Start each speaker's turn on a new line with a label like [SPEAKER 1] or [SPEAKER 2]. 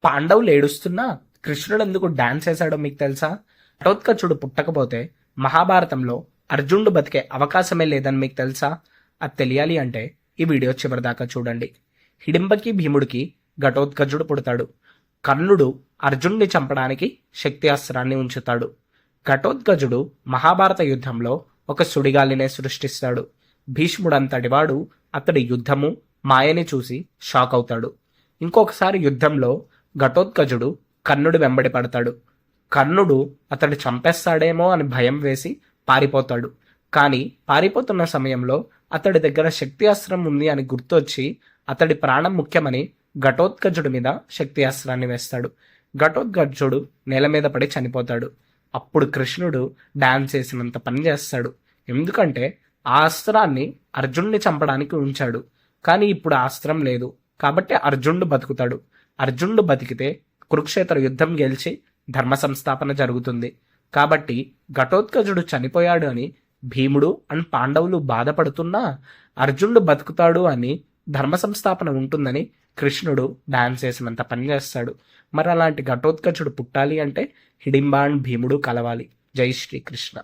[SPEAKER 1] పాండవులు ఏడుస్తున్నా కృష్ణుడు ఎందుకు డాన్స్ వేశాడో మీకు తెలుసా? ఘటోత్కచుడు పుట్టకపోతే మహాభారతంలో అర్జునుడు బతికే అవకాశమే లేదని మీకు తెలుసా? అది తెలియాలి అంటే ఈ వీడియో చివరిదాకా చూడండి. హిడింబకి భీముడికి ఘటోత్కచుడు పుడతాడు. కర్ణుడు అర్జునుడిని చంపడానికి శక్తి అస్త్రాన్ని ఉంచుతాడు. ఘటోత్కచుడు మహాభారత యుద్ధంలో ఒక సుడిగాలినే సృష్టిస్తాడు. భీష్ముడంతటివాడు అతడి యుద్ధము మాయని చూసి షాక్ అవుతాడు. ఇంకొకసారి యుద్ధంలో ఘటోత్కచుడు కర్ణుడి వెంబడి పడతాడు. కర్ణుడు అతడు చంపేస్తాడేమో అని భయం వేసి పారిపోతాడు. కానీ పారిపోతున్న సమయంలో అతడి దగ్గర శక్తి అస్త్రం ఉంది అని గుర్తొచ్చి అతడి ప్రాణం ముఖ్యమని ఘటోత్కచుడి మీద శక్తి అస్త్రాన్ని వేస్తాడు. ఘటోత్కచుడు నేల మీద పడి చనిపోతాడు. అప్పుడు కృష్ణుడు డాన్స్ చేసినంత పని చేస్తాడు. ఎందుకంటే ఆ అస్త్రాన్ని అర్జునుడిని చంపడానికి ఉంచాడు. కానీ ఇప్పుడు ఆ అస్త్రం లేదు కాబట్టి అర్జునుడు బతుకుతాడు. అర్జునుడు బతికితే కురుక్షేత్ర యుద్ధం గెలిచి ధర్మ సంస్థాపన జరుగుతుంది. కాబట్టి ఘటోత్కచుడు చనిపోయాడు అని భీముడు అండ్ పాండవులు బాధపడుతున్నా అర్జునుడు బతుకుతాడు అని ధర్మ సంస్థాపన ఉంటుందని కృష్ణుడు డాన్స్ చేసినంత పని చేస్తాడు. మరి అలాంటి ఘటోత్కచుడు పుట్టాలి అంటే హిడింబా అండ్ భీముడు కలవాలి. జై శ్రీకృష్ణ.